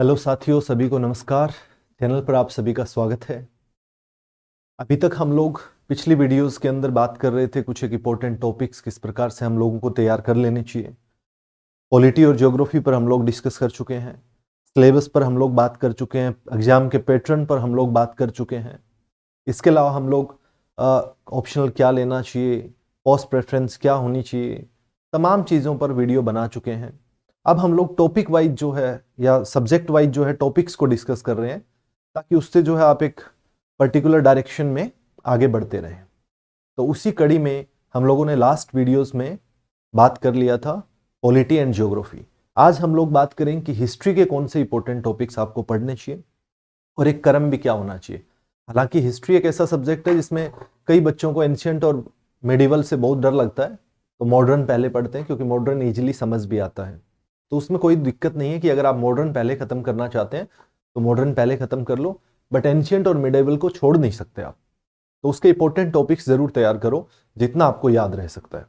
Hello साथियों, सभी को नमस्कार। चैनल पर आप सभी का स्वागत है। अभी तक हम लोग पिछली वीडियोस के अंदर बात कर रहे थे कुछ एक इंपॉर्टेंट टॉपिक्स किस प्रकार से हम लोगों को तैयार कर लेने चाहिए। पॉलिटी और ज्योग्राफी पर हम लोग डिस्कस कर चुके हैं, सिलेबस पर हम लोग बात कर चुके हैं, एग्जाम के पैटर्न पर हम लोग बात कर चुके हैं। इसके अलावा हम लोग ऑप्शनल क्या लेना चाहिए, पोस्ट प्रेफरेंस क्या होनी चाहिए, तमाम चीज़ों पर वीडियो बना चुके हैं। अब हम लोग टॉपिक वाइज जो है या सब्जेक्ट वाइज जो है टॉपिक्स को डिस्कस कर रहे हैं, ताकि उससे जो है आप एक पर्टिकुलर डायरेक्शन में आगे बढ़ते रहें। तो उसी कड़ी में हम लोगों ने लास्ट वीडियोस में बात कर लिया था पॉलिटी एंड ज्योग्राफी। आज हम लोग बात करेंगे कि हिस्ट्री के कौन से इंपॉर्टेंट टॉपिक्स आपको पढ़ने चाहिए और एक क्रम भी क्या होना चाहिए। हालांकि हिस्ट्री एक ऐसा सब्जेक्ट है जिसमें कई बच्चों को एंशियंट और मेडिवल से बहुत डर लगता है, तो मॉडर्न पहले पढ़ते हैं क्योंकि मॉडर्न इजीली समझ भी आता है। तो उसमें कोई दिक्कत नहीं है कि अगर आप मॉडर्न पहले खत्म करना चाहते हैं तो मॉडर्न पहले खत्म कर लो, बट एंशियंट और मिडेवल को छोड़ नहीं सकते आप। तो उसके इंपॉर्टेंट टॉपिक्स जरूर तैयार करो जितना आपको याद रह सकता है।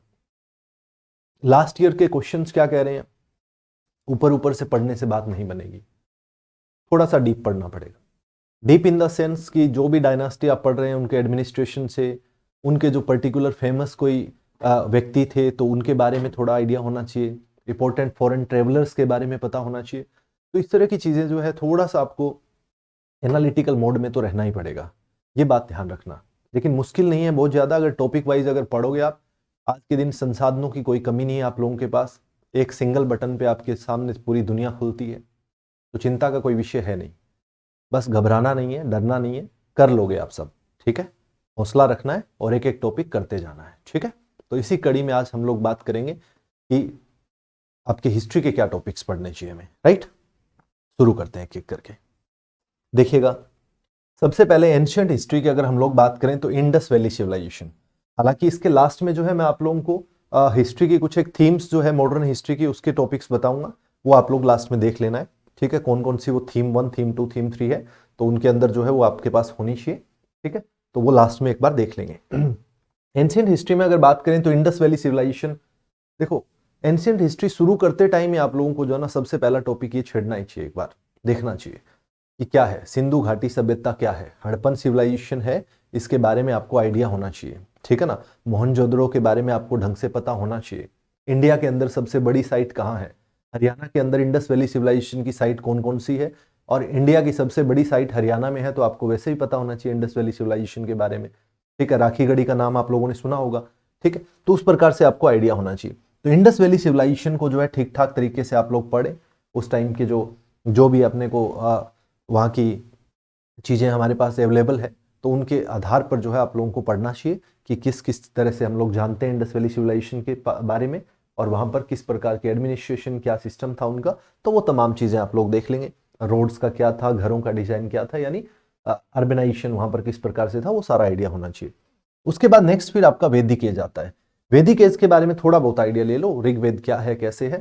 लास्ट ईयर के क्वेश्चंस क्या कह रहे हैं, ऊपर ऊपर से पढ़ने से बात नहीं बनेगी, थोड़ा सा डीप पढ़ना पड़ेगा। डीप इन द सेंस कि जो भी डायनास्टी आप पढ़ रहे हैं उनके एडमिनिस्ट्रेशन से, उनके जो पर्टिकुलर फेमस कोई व्यक्ति थे तो उनके बारे में थोड़ा आइडिया होना चाहिए, इंपॉर्टेंट फॉरेन ट्रेवलर्स के बारे में पता होना चाहिए। तो इस तरह की चीज़ें जो है थोड़ा सा आपको एनालिटिकल मोड में तो रहना ही पड़ेगा, ये बात ध्यान रखना। लेकिन मुश्किल नहीं है बहुत ज़्यादा, अगर टॉपिक वाइज अगर पढ़ोगे आप। आज के दिन संसाधनों की कोई कमी नहीं है आप लोगों के पास, एक सिंगल बटन पे आपके सामने पूरी दुनिया खुलती है, तो चिंता का कोई विषय है नहीं। बस घबराना नहीं है, डरना नहीं है, कर लोगे आप सब, ठीक है। हौसला रखना है और एक एक टॉपिक करते जाना है, ठीक है। तो इसी कड़ी में आज हम लोग बात करेंगे कि आपके हिस्ट्री के क्या टॉपिक्स पढ़ने चाहिए हमें, राइट। शुरू करते हैं एक एक करके। देखिएगा, सबसे पहले एंशियंट हिस्ट्री की अगर हम लोग बात करें तो इंडस वैली सिविलाइजेशन। हालांकि इसके लास्ट में जो है मैं आप लोगों को हिस्ट्री की कुछ एक थीम्स जो है मॉडर्न हिस्ट्री की उसके टॉपिक्स बताऊंगा, वो आप लोग लास्ट में देख लेना है, ठीक है। कौन कौन सी वो थीम 1, थीम 2, थीम 3 है, तो उनके अंदर जो है वो आपके पास होनी चाहिए, ठीक है। तो वो लास्ट में एक बार देख लेंगे। एंशियंट हिस्ट्री में अगर बात करें तो इंडस वैली सिविलाइजेशन। देखो, एंशियंट हिस्ट्री शुरू करते टाइम ही आप लोगों को जो है ना सबसे पहला टॉपिक ये छेड़ना ही चाहिए, एक बार देखना चाहिए कि क्या है सिंधु घाटी सभ्यता, क्या है हड़प्पन सिविलाइजेशन है, इसके बारे में आपको आइडिया होना चाहिए, ठीक है ना। मोहनजोदड़ो के बारे में आपको ढंग से पता होना चाहिए। इंडिया के अंदर सबसे बड़ी साइट कहाँ है, हरियाणा के अंदर इंडस वैली सिविलाइजेशन की साइट कौन कौन सी है, और इंडिया की सबसे बड़ी साइट हरियाणा में है, तो आपको वैसे ही पता होना चाहिए इंडस वैली सिविलाइजेशन के बारे में, ठीक है। राखीगढ़ी का नाम आप लोगों ने सुना होगा, ठीक है। तो उस प्रकार से आपको आइडिया होना चाहिए। तो इंडस वैली सिविलाइजेशन को जो है ठीक ठाक तरीके से आप लोग पढ़े। उस टाइम के जो जो भी अपने को वहाँ की चीज़ें हमारे पास अवेलेबल है, तो उनके आधार पर जो है आप लोगों को पढ़ना चाहिए कि किस किस तरह से हम लोग जानते हैं इंडस वैली सिविलाइजेशन के बारे में, और वहाँ पर किस प्रकार के एडमिनिस्ट्रेशन क्या सिस्टम था उनका, तो वो तमाम चीज़ें आप लोग देख लेंगे। रोड्स का क्या था, घरों का डिजाइन क्या था, यानी अर्बनाइजेशन वहाँ पर किस प्रकार से था, वो सारा आइडिया होना चाहिए। उसके बाद नेक्स्ट फिर आपका वैदिक एज आता है। वैदिक एज के बारे में थोड़ा बहुत आइडिया ले लो, ऋग्वेद क्या है, कैसे है,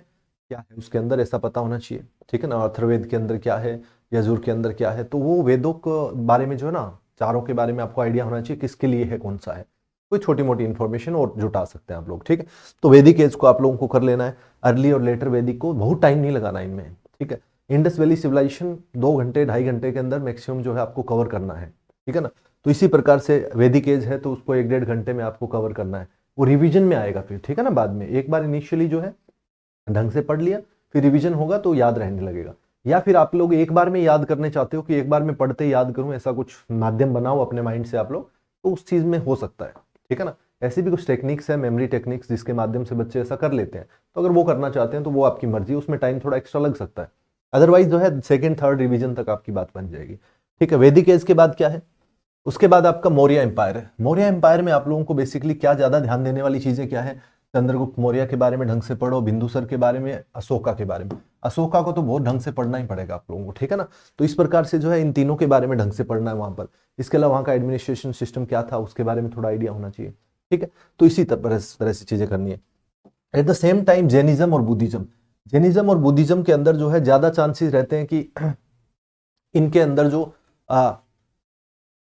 क्या है उसके अंदर, ऐसा पता होना चाहिए, ठीक है ना। अथर्ववेद के अंदर क्या है, यजुर के अंदर क्या है, तो वो वेदों के बारे में जो है ना, चारों के बारे में आपको आइडिया होना चाहिए किसके लिए है, कौन सा है। कोई छोटी मोटी इंफॉर्मेशन और जुटा सकते हैं आप लोग, ठीक है। तो वैदिक एज को आप लोगों को कर लेना है। अर्ली और लेटर वैदिक को बहुत टाइम नहीं लगाना इनमें, ठीक है। इंडस वैली सिविलाइजेशन 2 घंटे 2.5 घंटे के अंदर मैक्सिमम जो है आपको कवर करना है, ठीक है ना। तो इसी प्रकार से वैदिक एज है तो उसको 1-1.5 घंटे में आपको कवर करना है। वो रिवीजन में आएगा फिर, ठीक है ना। बाद में एक बार इनिशियली जो है ढंग से पढ़ लिया, फिर रिवीजन होगा तो याद रहने लगेगा। या फिर आप लोग एक बार में याद करने चाहते हो कि एक बार में पढ़ते याद करूं, ऐसा कुछ माध्यम बनाओ अपने माइंड से आप लोग, तो उस चीज में हो सकता है, ठीक है ना। ऐसी भी कुछ टेक्निक्स है, मेमोरी टेक्निक्स, जिसके माध्यम से बच्चे ऐसा कर लेते हैं। तो अगर वो करना चाहते हैं तो वो आपकी मर्जी, उसमें टाइम थोड़ा एक्स्ट्रा लग सकता है। अदरवाइज जो है सेकंड थर्ड रिवीजन तक आपकी बात बन जाएगी, ठीक है। वैदिक एज के बाद क्या है, उसके बाद आपका मौर्य एम्पायर है। मौर्य एम्पायर में आप लोगों को बेसिकली क्या ज्यादा ध्यान देने वाली चीजें क्या है, चंद्रगुप्त मौर्य के बारे में ढंग से पढ़ो, बिंदुसर के बारे में, अशोका के बारे में। अशोका को तो बहुत ढंग से पढ़ना ही पड़ेगा आप लोगों को, ठीक है ना। तो इस प्रकार से जो है इन तीनों के बारे में ढंग से पढ़ना है वहां पर। इसके अलावा वहां का एडमिनिस्ट्रेशन सिस्टम क्या था उसके बारे में थोड़ा आइडिया होना चाहिए, ठीक है। तो इसी तरह से चीजें करनी है। At the same time Jainism और बुद्धिज्म, जैनिज्म और बुद्धिज्म के अंदर जो है ज्यादा चांसेस रहते हैं कि इनके अंदर जो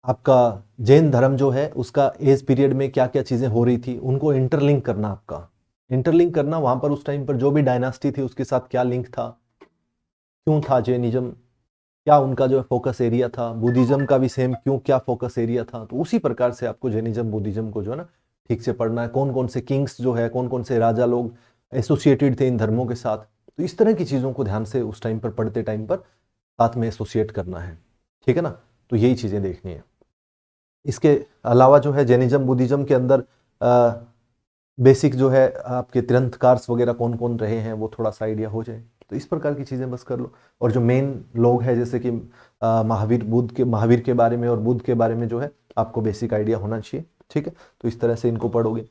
आपका जैन धर्म जो है उसका एज पीरियड में क्या क्या चीजें हो रही थी उनको इंटरलिंक करना, आपका इंटरलिंक करना, वहां पर उस टाइम पर जो भी डायनास्टी थी उसके साथ क्या लिंक था, क्यों था जैनिज्म, क्या उनका जो है फोकस एरिया था, बुद्धिज्म का भी सेम क्यों, क्या फोकस एरिया था। तो उसी प्रकार से आपको जैनिज्म बुद्धिज्म को जो है ना ठीक से पढ़ना है, कौन कौन से किंग्स जो है, कौन कौन से राजा लोग एसोसिएटेड थे इन धर्मों के साथ। तो इस तरह की चीज़ों को ध्यान से उस टाइम पर पढ़ते टाइम पर साथ में एसोसिएट करना है, ठीक है ना। तो यही चीज़ें देखनी है। इसके अलावा जो है जैनिज्म बुद्धिज्म के अंदर बेसिक जो है आपके तीर्थंकर्स वगैरह कौन कौन रहे हैं वो थोड़ा सा आइडिया हो जाए। तो इस प्रकार की चीज़ें बस कर लो। और जो मेन लोग हैं जैसे कि महावीर के बारे में और बुद्ध के बारे में जो है आपको बेसिक आइडिया होना चाहिए, ठीक है। तो इस तरह से इनको पढ़ोगे।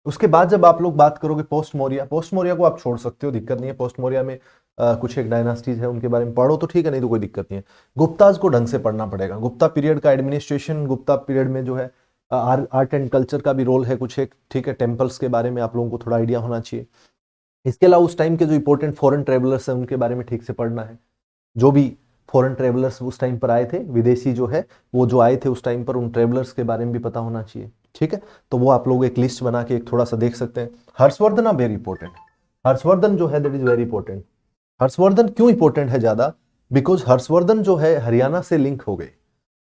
उसके बाद जब आप लोग बात करोगे पोस्ट मौर्य को आप छोड़ सकते हो, दिक्कत नहीं है। पोस्ट मौर्य में कुछ एक डायनास्टीज है, उनके बारे में पढ़ो तो ठीक है, नहीं तो कोई दिक्कत नहीं है। गुप्ताज को ढंग से पढ़ना पड़ेगा। गुप्ता पीरियड का एडमिनिस्ट्रेशन, गुप्ता पीरियड में जो है आर्ट एंड कल्चर का भी रोल है कुछ एक, ठीक है। टेम्पल्स के बारे में आप लोगों को थोड़ा आइडिया होना चाहिए। इसके अलावा उस टाइम के जो इंपॉर्टेंट फॉरेन ट्रेवलर्स हैं उनके बारे में ठीक से पढ़ना है। जो भी फॉरेन ट्रेवलर्स उस टाइम पर आए थे, विदेशी जो है वो जो आए थे उस टाइम पर, उन ट्रेवलर्स के बारे में भी पता होना चाहिए, ठीक है। तो वो आप लोग एक लिस्ट बना के एक थोड़ा सा देख सकते हैं। Harshvardhan are very important. Harshvardhan जो है that is very important. Harshvardhan क्यों इंपॉर्टेंट है ज्यादा, बिकॉज हर्षवर्धन जो है हरियाणा से लिंक हो गए,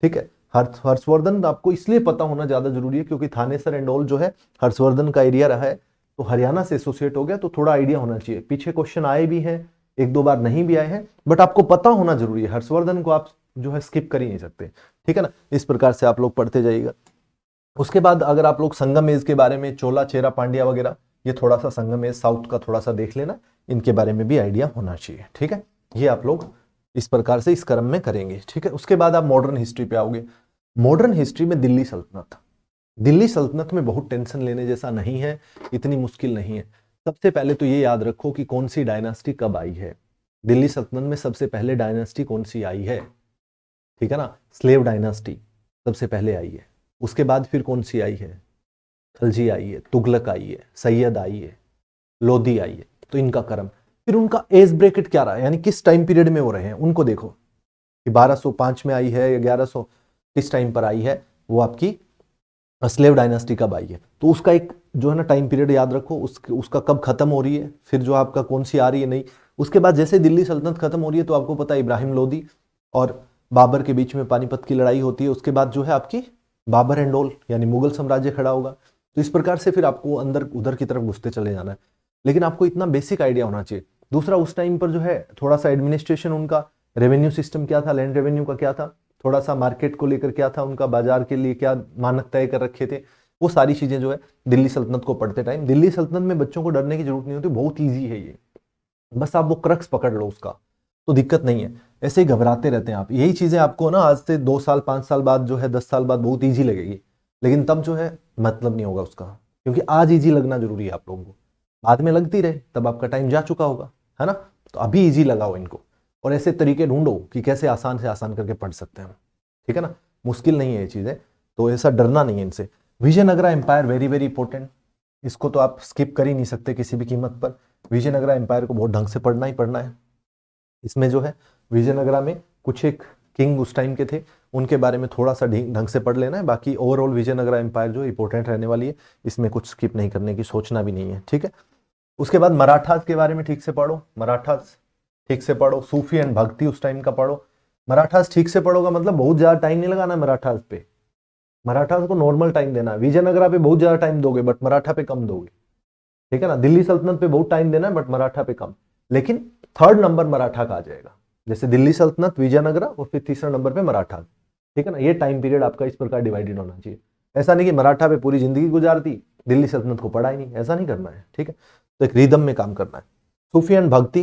ठीक है। हर्षवर्धन आपको इसलिए पता होना ज्यादा जरूरी है क्योंकि थानेसर एंड ऑल जो है हर्षवर्धन का एरिया रहा है, तो हरियाणा से एसोसिएट हो गया, तो थोड़ा आइडिया होना चाहिए। पीछे क्वेश्चन आए भी हैं, एक दो बार नहीं भी आए हैं, बट आपको पता होना जरूरी है। हर्षवर्धन को आप जो है स्किप कर ही नहीं सकते, ठीक है ना। इस प्रकार से आप लोग पढ़ते जाइएगा। उसके बाद अगर आप लोग संगम एज के बारे में, चोला चेरा पांड्या वगैरह, ये थोड़ा सा संगम एज साउथ का थोड़ा सा देख लेना, इनके बारे में भी आइडिया होना चाहिए, ठीक है। ये आप लोग इस प्रकार से इस क्रम में करेंगे, ठीक है। उसके बाद आप मॉडर्न हिस्ट्री पे आओगे। मॉडर्न हिस्ट्री में दिल्ली सल्तनत, दिल्ली सल्तनत में बहुत टेंशन लेने जैसा नहीं है, इतनी मुश्किल नहीं है। सबसे पहले तो ये याद रखो कि कौन सी डायनास्टी कब आई है। दिल्ली सल्तनत में सबसे पहले डायनास्टी कौन सी आई है, ठीक है ना। स्लेव डायनास्टी सबसे पहले आई है। उसके बाद फिर कौन सी आई है, खलजी आई है, तुगलक आई है, सैयद आई है, लोधी आई है। तो इनका क्रम, फिर उनका एज ब्रैकेट क्या रहा है, यानी किस टाइम पीरियड में वो रहे हैं, उनको देखो कि 1205 में आई है या 1100 किस टाइम पर आई है, वो आपकी स्लेव डायनास्टी कब आई है। तो उसका एक जो है ना टाइम पीरियड याद रखो, उसका कब खत्म हो रही है, फिर जो आपका कौन सी आ रही है नहीं। उसके बाद जैसे दिल्ली सल्तनत खत्म हो रही है तो आपको पता है इब्राहिम लोदी और बाबर के बीच में पानीपत की लड़ाई होती है। उसके बाद जो है आपकी बाबर एंड ऑल यानी मुगल साम्राज्य खड़ा होगा। तो इस प्रकार से फिर आपको अंदर उधर की तरफ घुसते चले जाना है, लेकिन आपको इतना बेसिक आइडिया होना चाहिए। दूसरा, उस टाइम पर जो है थोड़ा सा एडमिनिस्ट्रेशन, उनका रेवेन्यू सिस्टम क्या था, लैंड रेवेन्यू का क्या था, थोड़ा सा मार्केट को लेकर क्या था, उनका बाजार के लिए क्या मानक तय कर रखे थे, वो सारी चीजें जो है दिल्ली सल्तनत को पढ़ते टाइम। दिल्ली सल्तनत में बच्चों को डरने की जरूरत नहीं होती, बहुत ईजी है ये, बस आप वो क्रक्स पकड़ लो उसका, तो दिक्कत नहीं है। ऐसे ही घबराते रहते हैं आप, यही चीजें आपको ना आज से 2 साल 5 साल बाद जो है 10 साल बाद बहुत ईजी लगेगी, लेकिन तब जो है मतलब नहीं होगा उसका, क्योंकि आज ईजी लगना जरूरी है आप लोगों को। बाद में लगती रहे तब आपका टाइम जा चुका होगा, है ना। तो अभी ईजी लगाओ इनको, और ऐसे तरीके ढूंढो कि कैसे आसान से आसान करके पढ़ सकते हैं, ठीक है ना। मुश्किल नहीं है ये चीजें, तो ऐसा डरना नहीं है इनसे। Vijayanagara empire very very important, इसको तो आप स्किप कर ही नहीं सकते किसी भी कीमत पर। विजयनगरा एम्पायर को बहुत ढंग से पढ़ना ही पढ़ना है। इसमें जो है विजयनगरा में कुछ एक किंग उस टाइम के थे, उनके बारे में थोड़ा सा ढंग से पढ़ लेना है। बाकी ओवरऑल विजयनगरा एम्पायर जो इंपॉर्टेंट रहने वाली है, इसमें कुछ स्किप नहीं करने की, सोचना भी नहीं है, ठीक है। उसके बाद मराठास के बारे में ठीक से पढ़ो, मराठास ठीक से पढ़ो। सूफी एंड भक्ति उस टाइम का पढ़ो। मराठास ठीक से पढ़ोगा मतलब बहुत ज्यादा टाइम नहीं लगाना मराठास पे, मराठास को नॉर्मल टाइम देना है। विजयनगरा पे बहुत ज्यादा टाइम दोगे बट मराठा पे कम दोगे, ठीक है ना। दिल्ली सल्तनत पे बहुत टाइम देना है बट मराठा पे कम, लेकिन थर्ड नंबर मराठा का आ जाएगा, जैसे दिल्ली सल्तनत, विजयनगरा और फिर तीसरा नंबर पे मराठा, ठीक है ना। ये टाइम पीरियड आपका इस प्रकार डिवाइडेड होना चाहिए। ऐसा नहीं कि मराठा पे पूरी जिंदगी गुजार दी, दिल्ली सल्तनत को पढ़ा ही नहीं, ऐसा नहीं करना है, ठीक है। तो एक रिदम में काम करना है। सूफी एंड भक्ति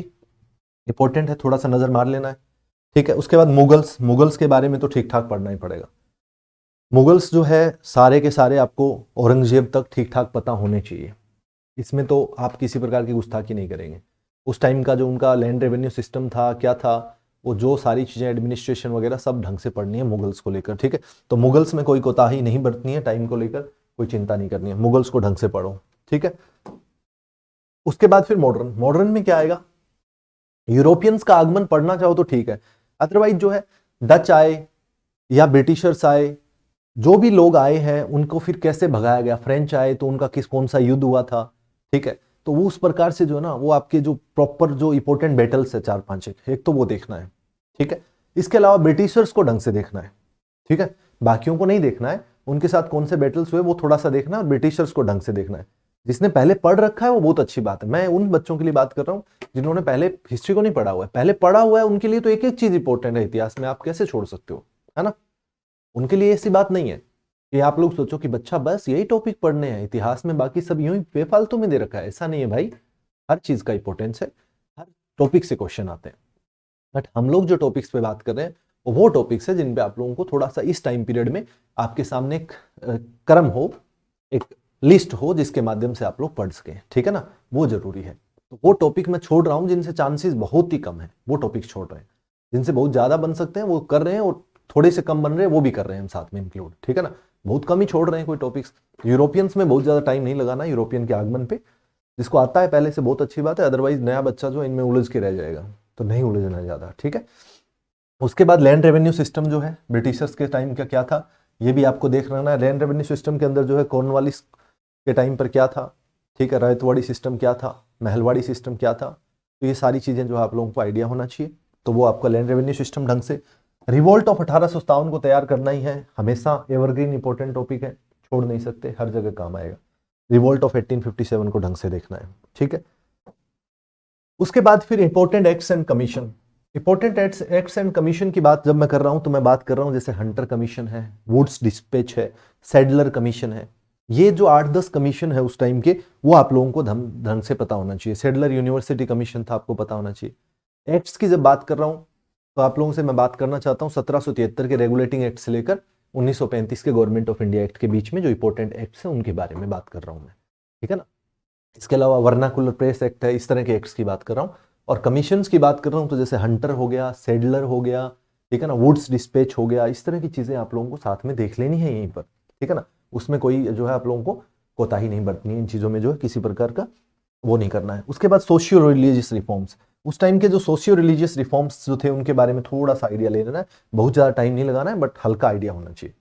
इंपॉर्टेंट है, थोड़ा सा नजर मार लेना है, ठीक है। उसके बाद मुगल्स, मुगल्स के बारे में तो ठीक ठाक पढ़ना ही पड़ेगा। मुगल्स जो है सारे के सारे आपको औरंगजेब तक ठीक ठाक पता होने चाहिए, इसमें तो आप किसी प्रकार की गुस्ताखी नहीं करेंगे। उस टाइम का जो उनका लैंड रेवेन्यू सिस्टम था, क्या था वो, जो सारी चीज़ें एडमिनिस्ट्रेशन वगैरह सब ढंग से पढ़नी है मुगल्स को लेकर, ठीक है। तो मुगल्स में कोई कोताही नहीं बरतनी है, टाइम को लेकर कोई चिंता नहीं करनी है, मुगल्स को ढंग से पढ़ो, ठीक है। उसके बाद फिर मॉडर्न, मॉडर्न में क्या आएगा, यूरोपियंस का आगमन पढ़ना चाहो तो ठीक है, अदरवाइज जो है डच आए या ब्रिटिशर्स आए, जो भी लोग आए हैं उनको फिर कैसे भगाया गया, फ्रेंच आए तो उनका कौन सा युद्ध हुआ था, ठीक है। तो वो उस प्रकार से जो है ना, वो आपके जो प्रॉपर जो इंपॉर्टेंट बैटल्स है 4-5 एक तो वो देखना है, ठीक है। इसके अलावा ब्रिटिशर्स को ढंग से देखना है, ठीक है, बाकियों को नहीं देखना है, उनके साथ कौन से बैटल्स हुए वो थोड़ा सा देखना है, और ब्रिटिशर्स को ढंग से देखना है। जिसने पहले पढ़ रखा है वो बहुत अच्छी बात है, मैं उन बच्चों के लिए बात कर रहा हूँ जिन्होंने पहले हिस्ट्री को नहीं पढ़ा हुआ है, पहले पढ़ा हुआ है, उनके लिए तो एक एक चीज इंपॉर्टेंट है इतिहास में, आप कैसे छोड़ सकते हो, है ना। उनके लिए ऐसी बात नहीं है कि आप लोग सोचो कि बच्चा बस यही टॉपिक पढ़ने हैं इतिहास में, बाकी सब यूं ही बेफालतू में दे रखा है, ऐसा नहीं है भाई, हर चीज का इंपॉर्टेंस है, हर टॉपिक से क्वेश्चन आते हैं। बट हम लोग जो टॉपिक्स पे बात कर रहे हैं वो टॉपिक्स है जिन पे आप लोगों को थोड़ा सा इस टाइम पीरियड में आपके सामने एक क्रम हो, एक लिस्ट हो जिसके माध्यम से आप लोग पढ़ सकें, ठीक है ना, वो जरूरी है। तो वो टॉपिक मैं छोड़ रहा हूं जिनसे चांसेस बहुत ही कम है, वो टॉपिक छोड़ रहे हैं, जिनसे बहुत ज्यादा बन सकते हैं वो कर रहे हैं, और थोड़े से कम बन रहे हैं वो भी कर रहे हैं हम साथ में इंक्लूड, ठीक है ना, बहुत कम ही छोड़ रहे हैं कोई टॉपिक्स। यूरोपियंस में बहुत ज्यादा टाइम नहीं लगाना यूरोपियन के आगमन पे, जिसको आता है पहले से बहुत अच्छी बात है, अदरवाइज नया बच्चा जो इनमें उलझ के रह जाएगा, तो नहीं उलझना ज्यादा, ठीक है। उसके बाद लैंड रेवेन्यू सिस्टम जो है ब्रिटिशर्स के टाइम का क्या था, ये भी आपको देख रखना है। लैंड रेवेन्यू सिस्टम के अंदर जो है कॉर्नवालिस के टाइम पर क्या था, ठीक है, रैयतवाड़ी सिस्टम क्या था, महलवाड़ी सिस्टम क्या था, तो ये सारी चीजें जो है आप लोगों को आइडिया होना चाहिए। तो वो आपका लैंड रेवेन्यू सिस्टम ढंग से, रिवोल्ट ऑफ 1857 को तैयार करना ही है, हमेशा एवरग्रीन इंपॉर्टेंट टॉपिक है, छोड़ नहीं सकते, हर जगह काम आएगा। रिवोल्ट ऑफ 1857 को ढंग से देखना है, ठीक है। उसके बाद फिर important acts and commission, important acts and commission की बात जब मैं कर रहा हूं तो मैं बात कर रहा हूं जैसे हंटर कमीशन है, वुड्स डिस्पैच है, सैडलर कमीशन है, ये जो 8-10 कमीशन है उस टाइम के, वो आप लोगों को ढंग से पता होना चाहिए। सैडलर यूनिवर्सिटी कमीशन था, आपको पता होना चाहिए। एक्ट्स की जब बात कर रहा हूं तो आप लोगों से मैं बात करना चाहता हूं 1773 के रेगुलेटिंग एक्ट से लेकर 1935 के गवर्नमेंट ऑफ इंडिया एक्ट के बीच में जो इंपॉर्टेंट एक्ट्स हैं उनके बारे में बात कर रहा हूं मैं, ठीक है ना। इसके अलावा वर्नाकुलर प्रेस एक्ट है, इस तरह के एक्ट्स की बात कर रहा हूँ। और कमीशंस की बात कर रहा हूँ तो जैसे हंटर हो गया, सैडलर हो गया, ठीक है ना, वुड्स डिस्पैच हो गया, इस तरह की चीजें आप लोगों को साथ में देख लेनी है यहीं पर, ठीक है ना। उसमें कोई जो है आप लोगों को कोताही नहीं बरतनी है, इन चीजों में जो है किसी प्रकार का वो नहीं करना है। उसके बाद सोशियो रिलीजियस रिफॉर्म्स, उस टाइम के जो सोशियो रिलीजियस रिफॉर्म्स जो थे उनके बारे में थोड़ा सा आइडिया ले लेना है, बहुत ज्यादा टाइम नहीं लगाना है, बट हल्का आइडिया होना चाहिए,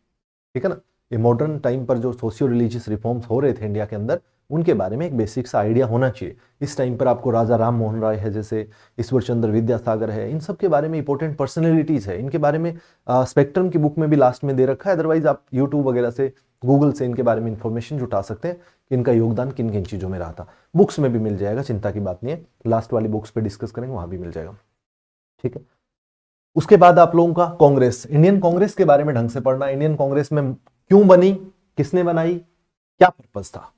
ठीक है ना। ये मॉडर्न टाइम पर जो सोशियो रिलीजियस रिफॉर्म्स हो रहे थे इंडिया के अंदर, उनके बारे में एक बेसिक सा आइडिया होना चाहिए। इस टाइम पर आपको राजा राम मोहन राय है, जैसे ईश्वर चंद्र विद्यासागर है, इन सब के बारे में इंपॉर्टेंट पर्सनैलिटीज है, इनके बारे में स्पेक्ट्रम की बुक में भी लास्ट में दे रखा है, अदरवाइज आप यूट्यूब वगैरह से, गूगल से इनके बारे में इंफॉर्मेशन जुटा सकते हैं कि इनका योगदान किन किन चीजों में रहा था। बुक्स में भी मिल जाएगा, चिंता की बात नहीं है, लास्ट वाली बुक्स पे डिस्कस करेंगे वहां भी मिल जाएगा, ठीक है। उसके बाद आप लोगों का कांग्रेस, इंडियन कांग्रेस के बारे में ढंग से पढ़ना, इंडियन कांग्रेस में क्यों बनी, किसने बनाई, क्या पर्पस था,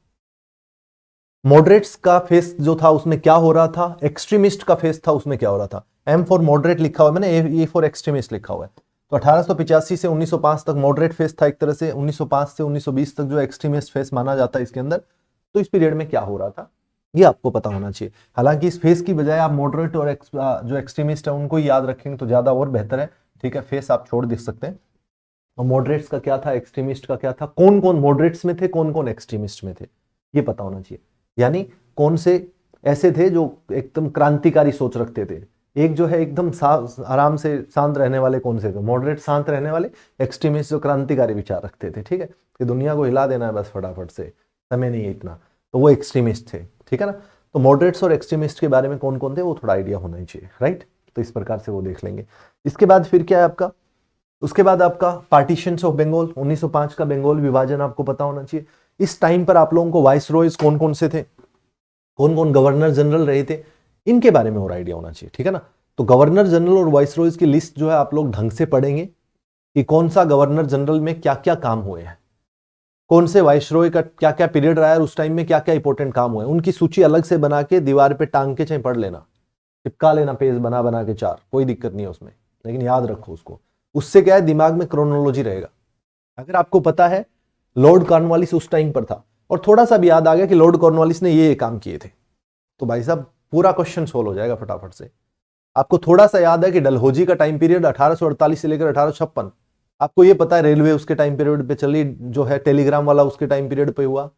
मॉडरेट्स का फेस जो था उसमें क्या हो रहा था, एक्सट्रीमिस्ट का फेस था उसमें क्या हो रहा था। एम फॉर मॉडरेट लिखा हुआ है मैंने, ए फॉर एक्सट्रीमिस्ट लिखा हुआ है। तो 1885 से 1905 तक मॉडरेट फेस था एक तरह से, 1905 से 1920 तक जो एक्सट्रीमिस्ट फेस माना जाता है इसके अंदर। तो इस पीरियड में क्या हो रहा था ये आपको पता होना चाहिए। हालांकि इस फेस की बजाय आप मॉडरेट और जो एक्सट्रीमिस्ट है उनको ही याद रखेंगे तो ज्यादा और बेहतर है, ठीक है। फेस आप छोड़ दे सकते हैं। और मॉडरेट्स का क्या था, एक्सट्रीमिस्ट का क्या था, कौन कौन मॉडरेट्स में थे, कौन कौन एक्सट्रीमिस्ट में थे, ये पता होना चाहिए। यानी कौन से ऐसे थे जो एकदम क्रांतिकारी सोच रखते थे, एक जो है एकदम आराम से शांत रहने वाले कौन से थे, मॉडरेट शांत रहने वाले, एक्सट्रीमिस्ट जो क्रांतिकारी विचार रखते थे, ठीक है, कि दुनिया को हिला देना है बस फटाफट से, समय नहीं है इतना, तो वो एक्सट्रीमिस्ट थे, ठीक है ना। तो मॉडरेट्स और एक्सट्रीमिस्ट के बारे में कौन कौन थे वो थोड़ा आइडिया होना ही चाहिए, राइट। तो इस प्रकार से वो देख लेंगे। इसके बाद फिर क्या है आपका, उसके बाद आपका पार्टीशन ऑफ बंगाल, 1905 का बंगाल विभाजन आपको पता होना चाहिए। इस टाइम पर आप लोगों को वाइस रॉयज कौन कौन से थे, कौन कौन गवर्नर जनरल रहे थे, इनके बारे में और आइडिया होना चाहिए, ठीक है ना। तो गवर्नर जनरल और वाइस रॉयज की लिस्ट जो है आप लोग ढंग से पढ़ेंगे कि कौन सा गवर्नर जनरल में क्या क्या काम हुए हैं, कौन से वाइस रॉय का क्या क्या पीरियड रहा है, उस टाइम में क्या क्या इंपॉर्टेंट काम हुए, उनकी सूची अलग से बना के दीवार पे टांग के चाहे पढ़ लेना, चिपका लेना पेज बना बना के 4, कोई दिक्कत नहीं है उसमें, लेकिन याद रखो उसको। उससे क्या है, दिमाग में क्रोनोलॉजी रहेगा। अगर आपको पता है लॉर्ड कॉर्नवालिस उस टाइम पर था और थोड़ा सा भी याद आ गया कि लॉर्ड कॉर्नवालिस ने ये काम किए थे, तो भाई साहब पूरा क्वेश्चन सोल्व हो जाएगा फटाफट से। आपको थोड़ा सा याद है कि डलहौजी का टाइम पीरियड 1848 से लेकर 1856, आपको ये पता है रेलवे उसके टाइम पीरियड पे चली, जो है टेलीग्राम वाला उसके टाइम पीरियड पे हुआ,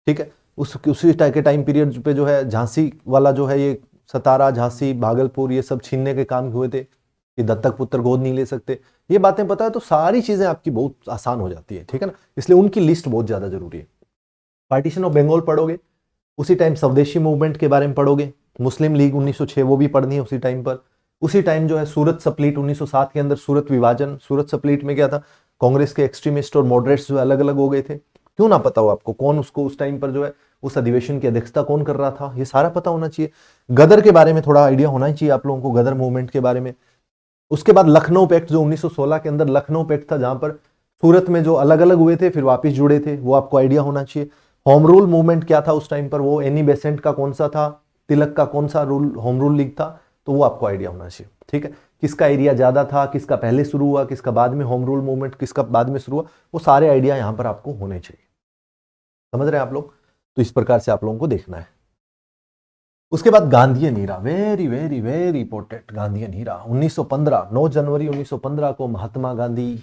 ठीक है। उसी के टाइम पीरियड पे जो है झांसी वाला जो है, ये सतारा, झांसी, भागलपुर, ये सब छीनने के काम हुए थे, कि दत्तक पुत्र गोद नहीं ले सकते, ये बातें पता है तो सारी चीजें आपकी बहुत आसान हो जाती है, ठीक है ना। इसलिए उनकी लिस्ट बहुत ज्यादा जरूरी है। पार्टीशन ऑफ बंगाल पढ़ोगे, उसी टाइम स्वदेशी मूवमेंट के बारे में पढ़ोगे, मुस्लिम लीग 1906 वो भी पढ़नी है उसी टाइम पर। उसी टाइम जो है सूरत स्प्लिट 1907 के अंदर सूरत विभाजन, सूरत स्प्लिट में क्या था, कांग्रेस के एक्सट्रीमिस्ट और मॉडरेट्स जो अलग अलग हो गए थे। क्यों ना पता हो आपको, कौन उसको उस टाइम पर जो है उस अधिवेशन की अध्यक्षता कौन कर रहा था, ये सारा पता होना चाहिए। गदर के बारे में थोड़ा आइडिया होना ही चाहिए आप लोगों को, गदर मूवमेंट के बारे में। उसके बाद लखनऊ पैक्ट जो 1916 के अंदर लखनऊ पैक्ट था, जहां पर सूरत में जो अलग अलग हुए थे फिर वापस जुड़े थे, वो आपको आइडिया होना चाहिए। होम रूल मूवमेंट क्या था उस टाइम पर, वो एनी बेसेंट का कौन सा था, तिलक का कौन सा रूल होम रूल लीग था, तो वो आपको आइडिया होना चाहिए। ठीक है, किसका एरिया ज्यादा था, किसका पहले शुरू हुआ, किसका बाद में होम रूल मूवमेंट, किसका बाद में शुरू हुआ, वो सारे आइडिया यहां पर आपको होने चाहिए। समझ रहे हैं आप लोग? तो इस प्रकार से आप लोगों को देखना है। उसके बाद Gandhian era, very very very important. Gandhian era 1915, 9 जनवरी 1915 को महात्मा गांधी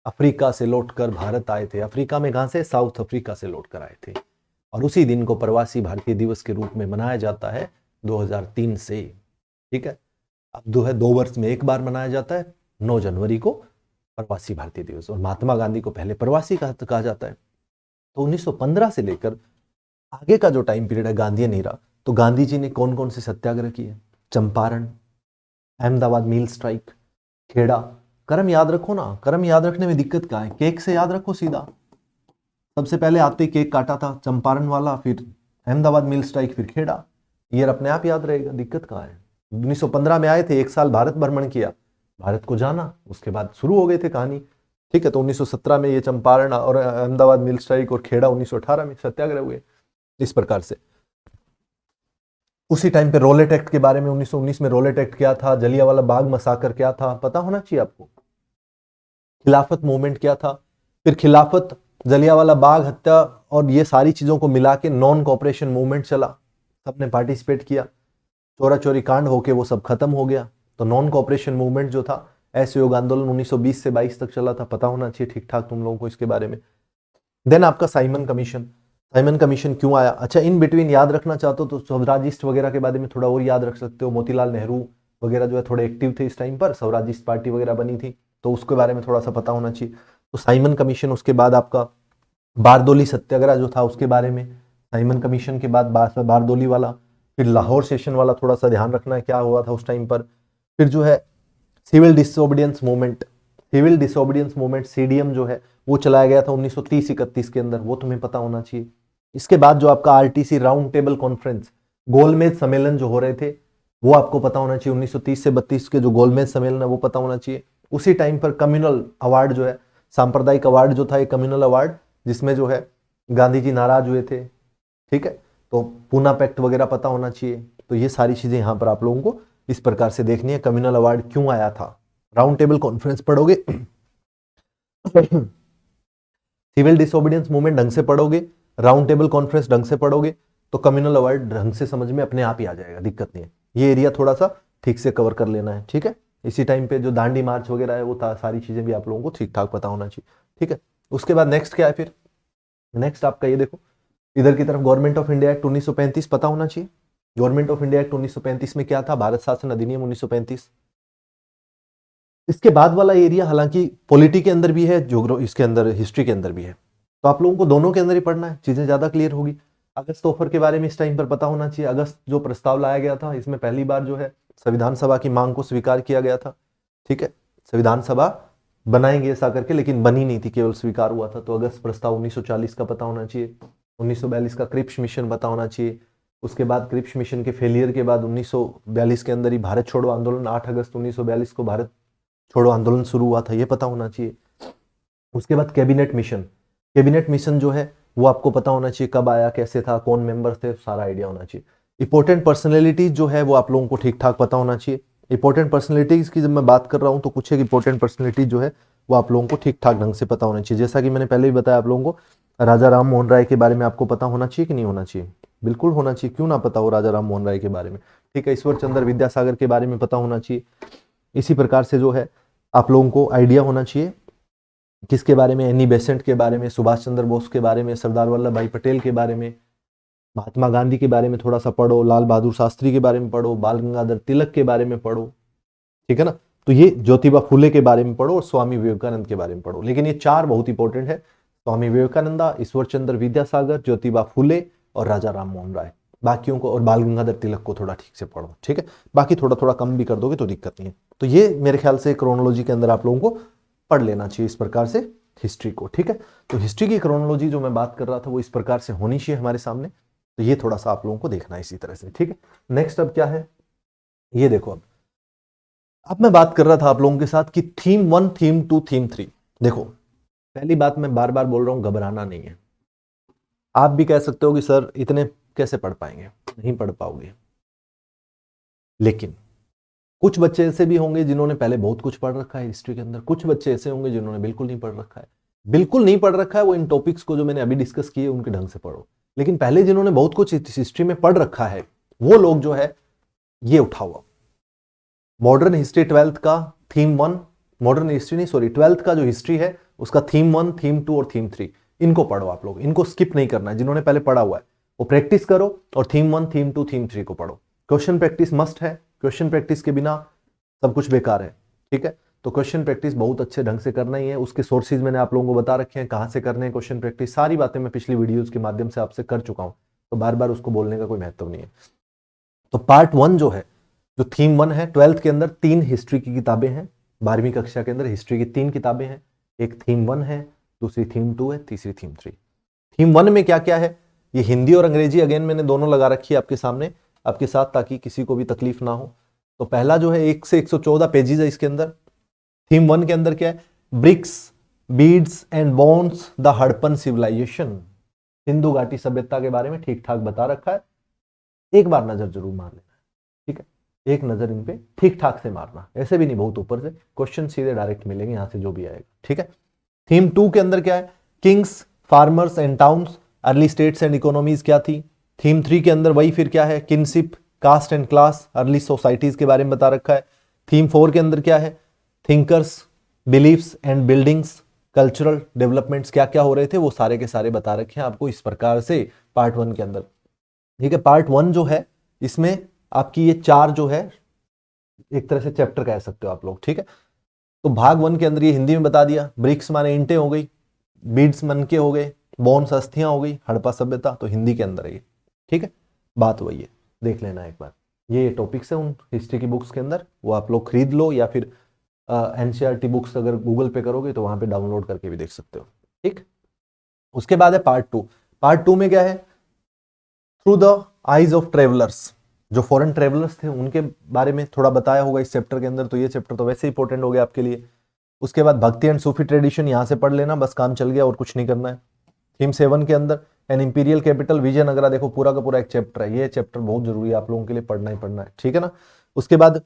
अफ्रीका से लौटकर भारत आए थे। अफ्रीका में कहां से? साउथ अफ्रीका से लौटकर आए थे। और उसी दिन को प्रवासी भारतीय दिवस के रूप में मनाया जाता है 2003 से। ठीक है, अब जो है 2 वर्ष में एक बार मनाया जाता है 9 जनवरी को प्रवासी भारतीय दिवस, और महात्मा गांधी को पहले प्रवासी कहा जाता है। तो 1915 से लेकर आगे का जो टाइम पीरियड है गांधीयन ईरा, तो गांधी जी ने कौन कौन से सत्याग्रह किए? Champaran, Ahmedabad mill strike, Kheda. क्रम याद रखो ना, क्रम याद रखने में दिक्कत क्या है, केक से याद रखो सीधा। सबसे पहले आते ही केक काटा था, चंपारण वाला, फिर अहमदाबाद मिल स्ट्राइक, फिर खेड़ा। ये अपने आप याद रहेगा, दिक्कत कहाँ है। 1915 में आए थे, 1 साल भारत भ्रमण किया, भारत को जाना, उसके बाद शुरू हो गए थे कहानी। ठीक है, तो 1917 में ये चंपारण और अहमदाबाद मिल स्ट्राइक, और खेड़ा 1918 में सत्याग्रह हुए। इस प्रकार से उसी टाइम पे रोलेट एक्ट के बारे में 1919 में रोलेट एक्ट क्या था, जलियांवाला बाग मसाकर क्या था, पता होना चाहिए आपको। खिलाफत मूवमेंट क्या था, फिर खिलाफत, जलियांवाला बाग हत्या और ये सारी चीजों को मिला के नॉन कॉपरेशन मूवमेंट चला, सबने पार्टिसिपेट किया, चोरा चोरी कांड होके वो सब खत्म हो गया। तो नॉन कॉपरेशन मूवमेंट जो था, असहयोग आंदोलन 1920 से 22 तक चला था, पता होना चाहिए ठीक ठाक तुम लोगों को इसके बारे में। देन आपका साइमन कमीशन, साइमन कमीशन क्यों आया? अच्छा, इन बिटवीन याद रखना चाहते हो तो स्वराजिस्ट वगैरह के बारे में थोड़ा और याद रख सकते हो। मोतीलाल नेहरू वगैरह जो है थोड़े एक्टिव थे इस टाइम पर, स्वराजिस्ट पार्टी वगैरह बनी थी, तो उसके बारे में थोड़ा सा पता होना चाहिए। तो साइमन कमीशन, उसके बाद आपका बारदोली सत्याग्रह जो था उसके बारे में, साइमन कमीशन के बाद बारदोली वाला, फिर लाहौर सेशन वाला थोड़ा सा ध्यान रखना है क्या हुआ था उस टाइम पर। फिर जो है civil disobedience movement, civil disobedience movement CDM जो है वो चलाया गया था 1930-31 के अंदर, वो तुम्हें पता होना चाहिए। इसके बाद जो आपका आरटीसी राउंड टेबल कॉन्फ्रेंस, गोलमेज सम्मेलन जो हो रहे थे वो आपको पता होना चाहिए। 1930 से 32 के जो गोलमेज सम्मेलन है वो पता होना चाहिए। उसी टाइम पर कम्युनल अवार्ड जो है, सांप्रदायिक अवार्ड जो था, एक कम्युनल अवार्ड जिसमें जो है गांधी जी नाराज हुए थे। ठीक है, तो पूना पैक्ट वगैरह पता होना चाहिए। तो ये सारी चीजें यहां पर आप लोगों को इस प्रकार से देखनी है। कम्युनल अवार्ड क्यों आया था, राउंड टेबल कॉन्फ्रेंस पढ़ोगे, सिविल डिसोबीडियंस मूवमेंट ढंग से पढ़ोगे, राउंड टेबल कॉन्फ्रेंस ढंग से पढ़ोगे, तो कम्युनल अवार्ड ढंग से समझ में अपने आप ही आ जाएगा, दिक्कत नहीं है। ये एरिया थोड़ा सा ठीक से कवर कर लेना है। ठीक है, इसी टाइम पे जो दांडी मार्च वगैरह है वो सारी चीजें भी आप लोगों को ठीक ठाक पता होना चाहिए। ठीक है, उसके बाद नेक्स्ट क्या है, फिर नेक्स्ट आपका ये देखो इधर की तरफ, गवर्नमेंट ऑफ इंडिया एक्ट 1935 पता होना चाहिए। गवर्नमेंट ऑफ इंडिया एक्ट 1935 में क्या था? भारत शासन अधिनियम 1935। इसके बाद वाला एरिया हालांकि पॉलिटी के अंदर भी है, इसके अंदर हिस्ट्री के अंदर भी है, तो आप लोगों को दोनों के अंदर ही पढ़ना है, चीजें ज्यादा क्लियर होगी। अगस्त ऑफर के बारे में इस टाइम पर पता होना चाहिए। अगस्त जो प्रस्ताव लाया गया था, इसमें पहली बार जो है संविधान सभा की मांग को स्वीकार किया गया था। ठीक है, संविधान सभा बनाएंगे ऐसा करके, लेकिन बनी नहीं थी, केवल स्वीकार हुआ था। तो अगस्त प्रस्ताव 1940 का पता होना चाहिए। 1942 का क्रिप्स मिशन पता होना चाहिए। उसके बाद क्रिप्स मिशन के फेलियर के बाद 1942 के अंदर ही भारत छोड़ो आंदोलन, 8 अगस्त 1942 को भारत छोड़ो आंदोलन शुरू हुआ था, ये पता होना चाहिए। उसके बाद कैबिनेट मिशन, कैबिनेट मिशन जो है वो आपको पता होना चाहिए, कब आया, कैसे था, कौन मेंबर थे, सारा आइडिया होना चाहिए। इंपॉर्टेंट पर्सनैलिटीज जो है वो आप लोगों को ठीक ठाक पता होना चाहिए। इंपॉर्टेंट पर्सनैलिटीज की जब मैं बात कर रहा हूँ तो कुछ एक इंपॉर्टेंट पर्सनैलिटी जो है वो आप लोगों को ठीक ठाक ढंग से पता होना चाहिए। जैसा कि मैंने पहले भी बताया आप लोगों को, राजा राम मोहन राय के बारे में आपको पता होना चाहिए कि नहीं होना चाहिए? बिल्कुल होना चाहिए, क्यों ना पता हो राजा राम मोहन राय के बारे में। ठीक है, ईश्वर चंद्र विद्यासागर के बारे में पता होना चाहिए। इसी प्रकार से जो है आप लोगों को आइडिया होना चाहिए किसके बारे में, एनी बेसेंट के बारे में, सुभाष चंद्र बोस के बारे में, सरदार वल्लभ भाई पटेल के बारे में, महात्मा गांधी के बारे में थोड़ा सा पढ़ो, लाल बहादुर शास्त्री के बारे में पढ़ो, बाल गंगाधर तिलक के बारे में पढ़ो। ठीक है ना, तो ये ज्योतिबा फुले के बारे में पढ़ो और स्वामी विवेकानंद के बारे में पढ़ो। लेकिन ये 4 बहुत इंपॉर्टेंट है, स्वामी विवेकानंदा, ईश्वर चंद्र विद्यासागर, ज्योतिबा फुले और राजा राम मोहन राय। बाकियों को, और बाल गंगाधर तिलक को थोड़ा ठीक से पढ़ो, ठीक है। बाकी थोड़ा थोड़ा कम भी कर दोगे तो दिक्कत नहीं है। तो ये मेरे ख्याल से क्रोनोलॉजी के अंदर आप लोगों को पढ़ लेना चाहिए इस प्रकार से हिस्ट्री को, ठीक है। तो हिस्ट्री की क्रोनोलॉजी जो मैं बात कर रहा था वो इस प्रकार से होनी चाहिए हमारे सामने। तो ये थोड़ा सा आप लोगों को देखना है इसी तरह से, ठीक है। नेक्स्ट अब क्या है, ये देखो। अब मैं बात कर रहा था आप लोगों के साथ कि थीम 1, थीम 2, थीम 3। देखो, पहली बात मैं बार बार बोल रहा हूं, घबराना नहीं है। आप भी कह सकते हो कि सर इतने कैसे पढ़ पाएंगे, नहीं पढ़ पाओगे। लेकिन कुछ बच्चे ऐसे भी होंगे जिन्होंने पहले बहुत कुछ पढ़ रखा है हिस्ट्री के अंदर, कुछ बच्चे ऐसे होंगे जिन्होंने बिल्कुल नहीं पढ़ रखा है। बिल्कुल नहीं पढ़ रखा है वो इन टॉपिक्स को जो मैंने अभी डिस्कस किए उनके ढंग से पढ़ो। लेकिन पहले जिन्होंने बहुत कुछ हिस्ट्री में पढ़ रखा है वो लोग जो है ये उठाओ। मॉडर्न हिस्ट्री 12th का थीम 1, मॉडर्न हिस्ट्री नहीं सॉरी 12th का जो हिस्ट्री है उसका थीम 1, थीम 2 और थीम 3, इनको पढ़ो आप लोग। इनको स्किप नहीं करना है। जिन्होंने पहले पढ़ा हुआ है वो प्रैक्टिस करो और थीम 1, थीम 2, थीम 3 को पढ़ो। क्वेश्चन प्रैक्टिस मस्ट है, क्वेश्चन प्रैक्टिस के बिना सब कुछ बेकार है, ठीक है। तो क्वेश्चन प्रैक्टिस बहुत अच्छे ढंग से करना ही है। उसके सोर्सेज मैंने आप लोगों को बता रखे हैं, कहां से करने हैं क्वेश्चन प्रैक्टिस, सारी बातें मैं पिछली वीडियोस के माध्यम से आपसे कर चुका हूं, तो बार बार उसको बोलने का कोई महत्व नहीं है। तो पार्ट 1 जो है, जो थीम 1 है, 12th के अंदर 3 हिस्ट्री की किताबें हैं। 12वीं कक्षा के अंदर हिस्ट्री की 3 किताबें हैं। एक थीम 1 है, दूसरी थीम 2 है, तीसरी थीम 3। थीम 1 में क्या क्या है, ये हिंदी और अंग्रेजी अगेन मैंने दोनों लगा रखी है आपके सामने, आपके साथ, ताकि किसी को भी तकलीफ ना हो। तो पहला जो है 1 से 114 पेजेस है इसके अंदर। थीम 1 के अंदर क्या है, bricks, beads and bones, the Harappan civilisation, Sindhu घाटी सभ्यता के बारे में ठीक ठाक बता रखा है। एक बार नजर जरूर मार लेना, ठीक है। एक नजर इन पे ठीक ठाक से मारना, ऐसे भी नहीं बहुत ऊपर से, क्वेश्चन सीधे डायरेक्ट मिलेंगे यहां से जो भी आएगा, ठीक है। थीम 2 के अंदर क्या है, Kings, farmers and towns, early states and economies क्या थी। थीम 3 के अंदर वही फिर क्या है, kinship, caste and class, early societies के बारे में बता रखा है। थीम 4 के अंदर क्या है, thinkers, beliefs and buildings, cultural developments क्या क्या हो रहे थे वो सारे के सारे बता रखे हैं आपको इस प्रकार से पार्ट 1 के अंदर, ठीक है। पार्ट 1 जो है इसमें आपकी ये 4 जो है एक तरह से चैप्टर कह सकते हो आप लोग, ठीक है। तो भाग 1 के अंदर ये हिंदी में बता दिया, ब्रिक्स माने ईंटें हो गई, बीड्स मनके हो गए, बोन्स अस्थियां हो गई, हड़प्पा सभ्यता, तो हिंदी के अंदर है ये, ठीक है। बात वही है, देख लेना एक बार। ये टॉपिक्स है उन हिस्ट्री की बुक्स के अंदर, वो आप लोग खरीद लो या फिर एनसीईआरटी बुक्स अगर गूगल पे करोगे तो वहां पे डाउनलोड करके भी देख सकते हो, ठीक। उसके बाद है पार्ट 2। पार्ट 2 में क्या है, through the eyes of travellers, जो फॉरेन ट्रेवलर्स थे उनके बारे में थोड़ा बताया होगा इस चैप्टर के अंदर, तो ये चैप्टर तो वैसे इंपॉर्टेंट हो गया आपके लिए। उसके बाद भक्ति एंड सूफी ट्रेडिशन, यहां से पढ़ लेना, बस काम चल गया और कुछ नहीं करना है। थीम 7 के अंदर एन इंपीरियल कैपिटल विजयनगरा, देखो पूरा का पूरा एक चैप्टर है, ये चैप्टर बहुत जरूरी है आप लोगों के लिए, पढ़ना ही पढ़ना है, ठीक है ना। उसके बाद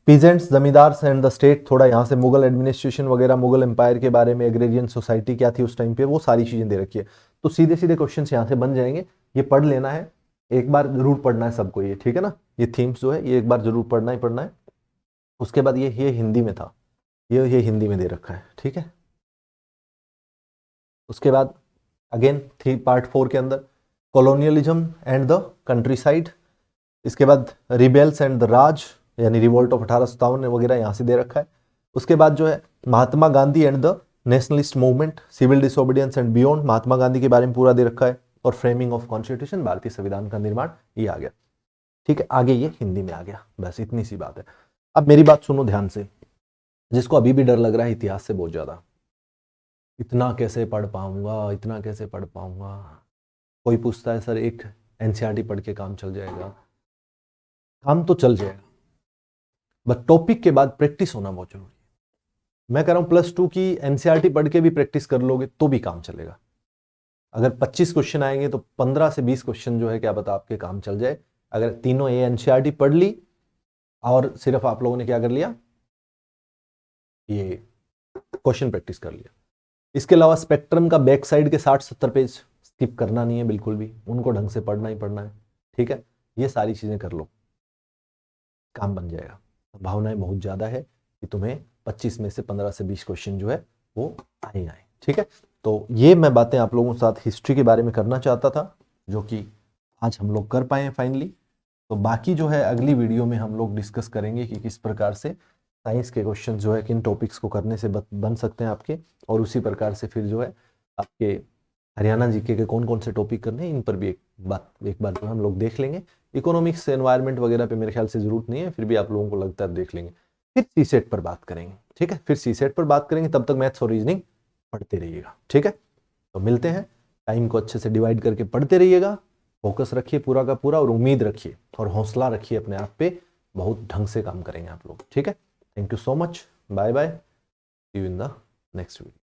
peasants, zamindars and the state, थोड़ा यहाँ से मुगल एडमिनिस्ट्रेशन वगैरह, मुगल एम्पायर के बारे में, एग्रेरियन सोसाइटी क्या थी उस टाइम पे, वो सारी चीजें दे रखी है। तो सीधे सीधे क्वेश्चन यहाँ से बन जाएंगे, ये पढ़ लेना है, एक बार जरूर पढ़ना है सबको ये, ठीक है ना। ये थीम्स जो है ये एक बार जरूर पढ़ना ही पढ़ना है। उसके बाद ये हिंदी में था, ये हिंदी में दे रखा है, ठीक है। उसके बाद अगेन थी पार्ट 4 के अंदर colonialism and the country side. इसके बाद रिबेल्स एंड द राज, यानी रिवोल्ट ऑफ 1857 वगैरह यहाँ से दे रखा है। उसके बाद जो है Mahatma Gandhi and the nationalist movement, civil disobedience and beyond, Mahatma Gandhi के बारे में पूरा दे रखा है। और फ्रेमिंग ऑफ कॉन्स्टिट्यूशन, भारतीय संविधान का निर्माण, ये आ गया, ठीक है। आगे ये हिंदी में आ गया, बस इतनी सी बात है। अब मेरी बात सुनो ध्यान से, जिसको अभी भी डर लग रहा है इतिहास से बहुत ज्यादा, इतना कैसे पढ़ पाऊंगा, इतना कैसे पढ़ पाऊंगा, कोई पूछता है सर एक एनसीईआरटी पढ़ के काम चल जाएगा, काम तो चल जाएगा, बट टॉपिक के बाद प्रैक्टिस होना बहुत जरूरी है। मैं कह रहा हूं +2 की एनसीईआरटी पढ़ के भी प्रैक्टिस कर लोगे तो भी काम चलेगा। अगर 25 क्वेश्चन आएंगे तो 15 से 20 क्वेश्चन जो है क्या बता आपके काम चल जाए, अगर तीनों ये एनसीईआरटी पढ़ ली और सिर्फ आप लोगों ने क्या कर लिया, ये क्वेश्चन प्रैक्टिस कर लिया। इसके अलावा स्पेक्ट्रम का बैक साइड के 60-70 पेज स्किप करना नहीं है बिल्कुल भी, उनको ढंग से पढ़ना ही पढ़ना है, ठीक है। ये सारी चीजें कर लो, काम बन जाएगा। संभावनाएं बहुत ज्यादा है कि तुम्हें 25 में से 15 से 20 क्वेश्चन जो है वो आए, ठीक है। तो ये मैं बातें आप लोगों के साथ हिस्ट्री के बारे में करना चाहता था, जो कि आज हम लोग कर पाए हैं फाइनली। तो बाकी जो है अगली वीडियो में हम लोग डिस्कस करेंगे कि किस प्रकार से साइंस के क्वेश्चन जो है किन टॉपिक्स को करने से बन सकते हैं आपके, और उसी प्रकार से फिर जो है आपके हरियाणा जीके के कौन कौन से टॉपिक करने हैं इन पर भी एक बार हम लोग देख लेंगे। इकोनॉमिक्स एनवायरनमेंट वगैरह पे मेरे ख्याल से जरूरत नहीं है, फिर भी आप लोगों को लगता है देख लेंगे। फिर सीसेट पर बात करेंगे, ठीक है, फिर सीसेट पर बात करेंगे। तब तक मैथ्स और रीजनिंग पढ़ते रहिएगा, ठीक है। तो मिलते हैं, टाइम को अच्छे से डिवाइड करके पढ़ते रहिएगा, फोकस रखिए पूरा का पूरा, और उम्मीद रखिए और हौसला रखिए अपने आप पे, बहुत ढंग से काम करेंगे आप लोग, ठीक है। Thank you so much, bye bye, see you in the next video.